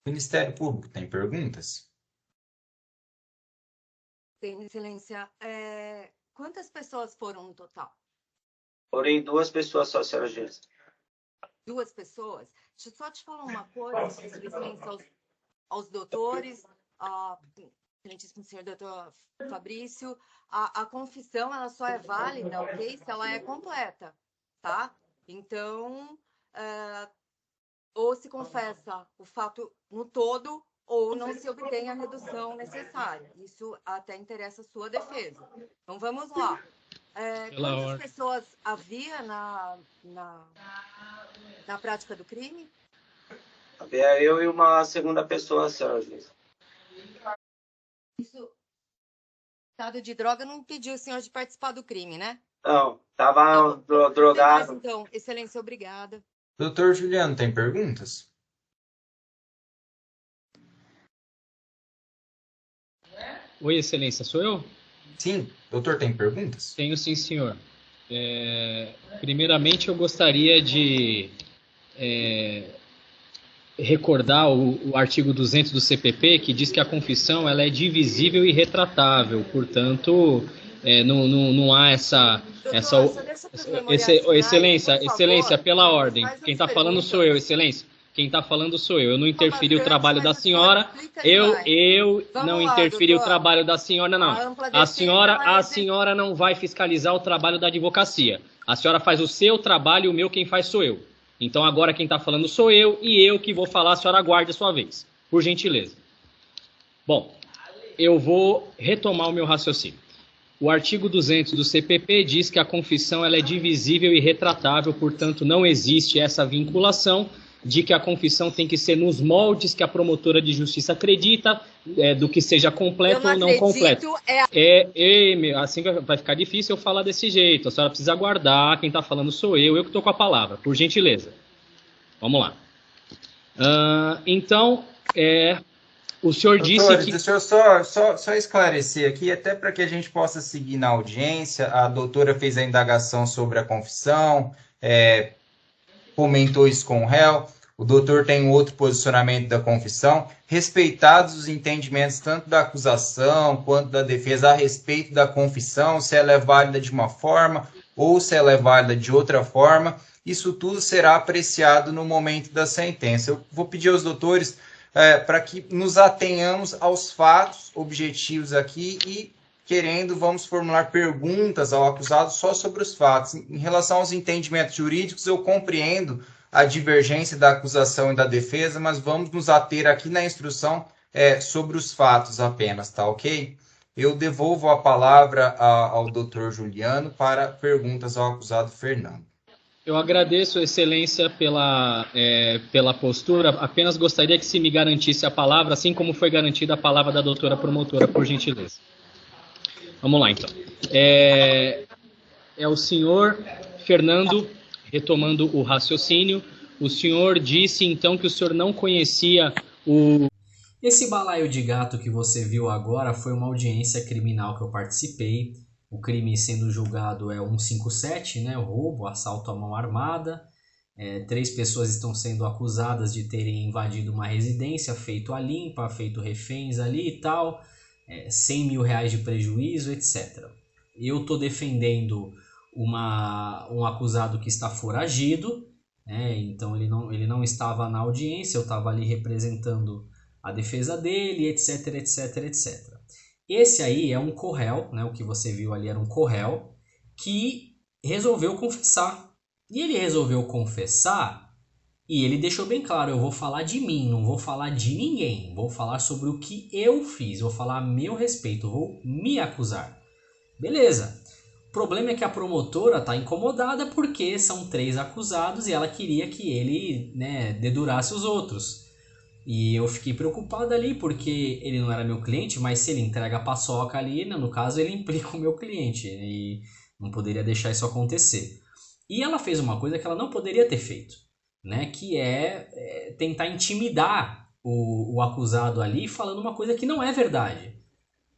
Ministério Público tem perguntas? Tem, Excelência. Quantas pessoas foram no total? Porém, duas pessoas só, senhora juíza. Duas pessoas? Deixa eu só te falar uma coisa, Excelência, aos doutores, excelentíssimo senhor doutor Fabrício, a confissão ela só é válida, ok? Se ela é completa, tá? Então, ou se confessa o fato no todo, ou não se obtém a redução necessária. Isso até interessa a sua defesa. Então, vamos lá. Quantas pessoas havia na prática do crime? Havia eu e uma segunda pessoa, senhora juíza. Isso, estado de droga não impediu o senhor de participar do crime, né? Não, tava drogado. Então, excelência, obrigada. Doutor Juliano, tem perguntas? Oi, excelência, sou eu? Sim. Doutor, tem perguntas? Tenho sim, senhor. Primeiramente, eu gostaria de recordar o artigo 200 do CPP, que diz que a confissão ela é divisível e retratável, portanto, não há essa... Excelência, pela ordem. Quem está falando sou eu, excelência. Quem está falando sou eu. Eu não interferi o trabalho da senhora. Eu não interferi o trabalho da senhora, não. A senhora não vai fiscalizar o trabalho da advocacia. A senhora faz o seu trabalho e o meu quem faz sou eu. Então agora quem está falando sou eu e eu que vou falar, a senhora aguarde a sua vez. Por gentileza. Bom, eu vou retomar o meu raciocínio. O artigo 200 do CPP diz que a confissão ela é divisível e retratável, portanto não existe essa vinculação de que a confissão tem que ser nos moldes que a promotora de justiça acredita, do que seja completo ou não completo. Assim vai ficar difícil eu falar desse jeito, a senhora precisa aguardar, quem está falando sou eu que estou com a palavra, por gentileza. Vamos lá. Então, o senhor Doutores, disse que... deixa eu só esclarecer aqui, até para que a gente possa seguir na audiência. A doutora fez a indagação sobre a confissão, comentou isso com o réu. O doutor tem um outro posicionamento da confissão. Respeitados os entendimentos tanto da acusação quanto da defesa a respeito da confissão, se ela é válida de uma forma ou se ela é válida de outra forma, isso tudo será apreciado no momento da sentença. Eu vou pedir aos doutores para que nos atenhamos aos fatos objetivos aqui e, querendo, vamos formular perguntas ao acusado só sobre os fatos. Em relação aos entendimentos jurídicos, eu compreendo a divergência da acusação e da defesa, mas vamos nos ater aqui na instrução sobre os fatos apenas, tá ok? Eu devolvo a palavra ao doutor Juliano para perguntas ao acusado Fernando. Eu agradeço, excelência, pela postura. Apenas gostaria que se me garantisse a palavra, assim como foi garantida a palavra da doutora promotora, por gentileza. Vamos lá, então. É o senhor Fernando, retomando o raciocínio, o senhor disse, então, que o senhor não conhecia o... Esse balaio de gato que você viu agora foi uma audiência criminal que eu participei. O crime sendo julgado é 157, né? O roubo, assalto à mão armada. 3 pessoas estão sendo acusadas de terem invadido uma residência, feito a limpa, feito reféns ali e tal. 100 mil reais de prejuízo, etc. Eu estou defendendo um acusado que está foragido, então ele não estava na audiência, eu estava ali representando a defesa dele, etc, etc, etc. Esse aí é um co-réu, né, o que você viu ali era um co-réu, que resolveu confessar. E ele resolveu confessar e ele deixou bem claro, eu vou falar de mim, não vou falar de ninguém. Vou falar sobre o que eu fiz, vou falar a meu respeito, vou me acusar. Beleza. O problema é que a promotora está incomodada porque são 3 acusados e ela queria que ele, dedurasse os outros. E eu fiquei preocupado ali porque ele não era meu cliente, mas se ele entrega a paçoca ali, no caso ele implica o meu cliente e não poderia deixar isso acontecer. E ela fez uma coisa que ela não poderia ter feito, que é tentar intimidar o acusado ali falando uma coisa que não é verdade.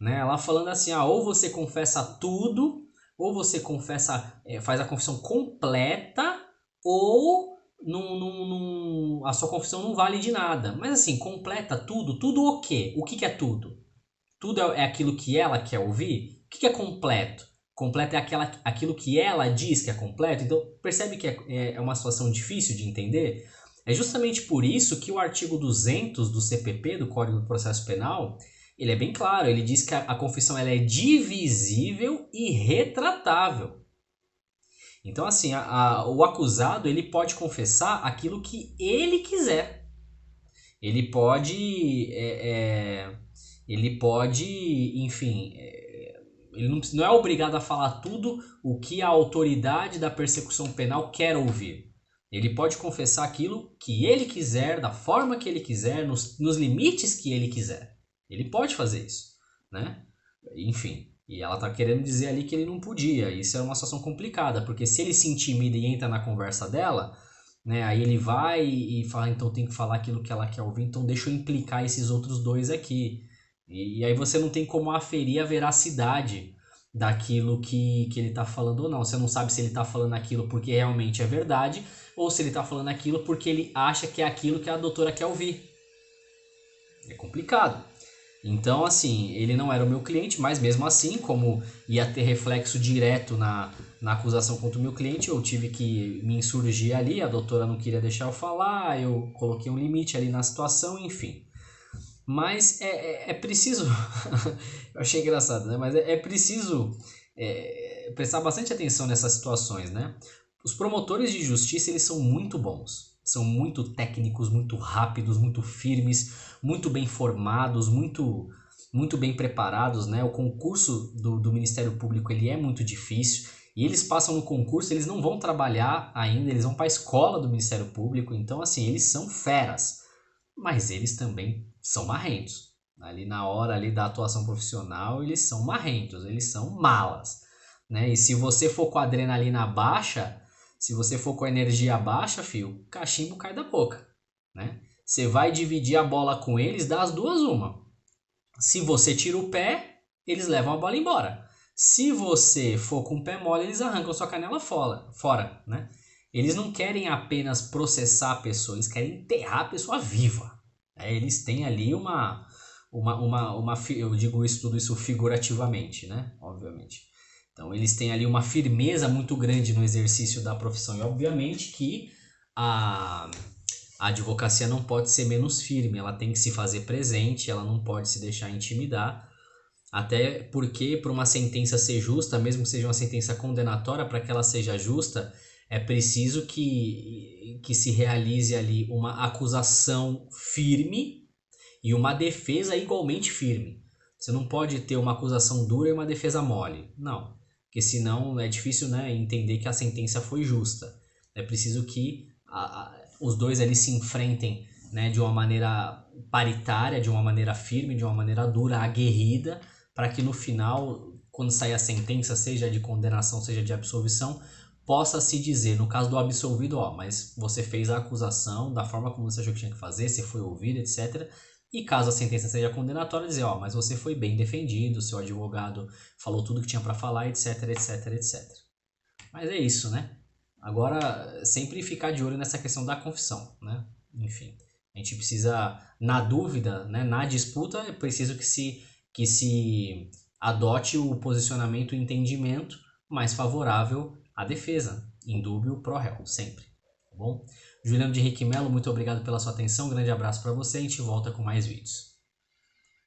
Ela falando assim, ou você confessa tudo, ou você confessa, faz a confissão completa, ou a sua confissão não vale de nada. Mas assim, completa tudo. Tudo o quê? O que é tudo? Tudo é aquilo que ela quer ouvir? O que é completo? Completo é aquilo que ela diz que é completo. Então, percebe que é uma situação difícil de entender? É justamente por isso que o artigo 200 do CPP, do Código do Processo Penal, ele é bem claro. Ele diz que a confissão ela é divisível e retratável. Então, assim, o acusado ele pode confessar aquilo que ele quiser. Ele pode, enfim, ele não é obrigado a falar tudo o que a autoridade da persecução penal quer ouvir. Ele pode confessar aquilo que ele quiser, da forma que ele quiser, nos limites que ele quiser. Ele pode fazer isso, né? Enfim. E ela tá querendo dizer ali que ele não podia. Isso é uma situação complicada, porque se ele se intimida e entra na conversa dela, né, aí ele vai e fala, então tem que falar aquilo que ela quer ouvir, então deixa eu implicar esses outros dois aqui. E aí você não tem como aferir a veracidade daquilo que ele tá falando ou não. Você não sabe se ele tá falando aquilo porque realmente é verdade, ou se ele tá falando aquilo porque ele acha que é aquilo que a doutora quer ouvir. É complicado. Então, assim, ele não era o meu cliente, mas mesmo assim, como ia ter reflexo direto na acusação contra o meu cliente, eu tive que me insurgir ali, a doutora não queria deixar eu falar, eu coloquei um limite ali na situação, enfim. Mas é preciso, eu achei engraçado, né? Mas é preciso prestar bastante atenção nessas situações, né? Os promotores de justiça, eles são muito bons. São muito técnicos, muito rápidos, muito firmes, muito bem formados, muito bem preparados, né? O concurso do Ministério Público ele é muito difícil e eles passam no concurso, eles não vão trabalhar ainda, eles vão para a escola do Ministério Público, então assim, eles são feras, mas eles também são marrentos. Ali na hora ali da atuação profissional, eles são marrentos, eles são malas, né? E se você for com a adrenalina baixa, se você for com a energia baixa, filho, o cachimbo cai da boca, né? Você vai dividir a bola com eles, dá as duas uma. Se você tira o pé, eles levam a bola embora. Se você for com o pé mole, eles arrancam sua canela fora, né? Eles não querem apenas processar a pessoa, eles querem enterrar a pessoa viva. Eles têm ali eu digo isso, tudo isso figurativamente, né? Obviamente. Então eles têm ali uma firmeza muito grande no exercício da profissão e obviamente que a advocacia não pode ser menos firme, ela tem que se fazer presente, ela não pode se deixar intimidar, até porque para uma sentença ser justa, mesmo que seja uma sentença condenatória, para que ela seja justa, é preciso que se realize ali uma acusação firme e uma defesa igualmente firme. Você não pode ter uma acusação dura e uma defesa mole, não. Porque senão é difícil, né, entender que a sentença foi justa. É preciso que os dois ali se enfrentem, né, de uma maneira paritária, de uma maneira firme, de uma maneira dura, aguerrida, para que no final, quando sair a sentença, seja de condenação, seja de absolvição, possa se dizer, no caso do absolvido, mas você fez a acusação da forma como você achou que tinha que fazer, você foi ouvido, etc., e caso a sentença seja condenatória, dizer, mas você foi bem defendido, seu advogado falou tudo que tinha para falar, etc, etc, etc. Mas é isso, né? Agora, sempre ficar de olho nessa questão da confissão, né? Enfim, a gente precisa, na dúvida, né, na disputa, é preciso que se adote o posicionamento e entendimento mais favorável à defesa, in dúbio pro réu, sempre, tá bom? Juliano de Henrique Melo, muito obrigado pela sua atenção, grande abraço para você, a gente volta com mais vídeos.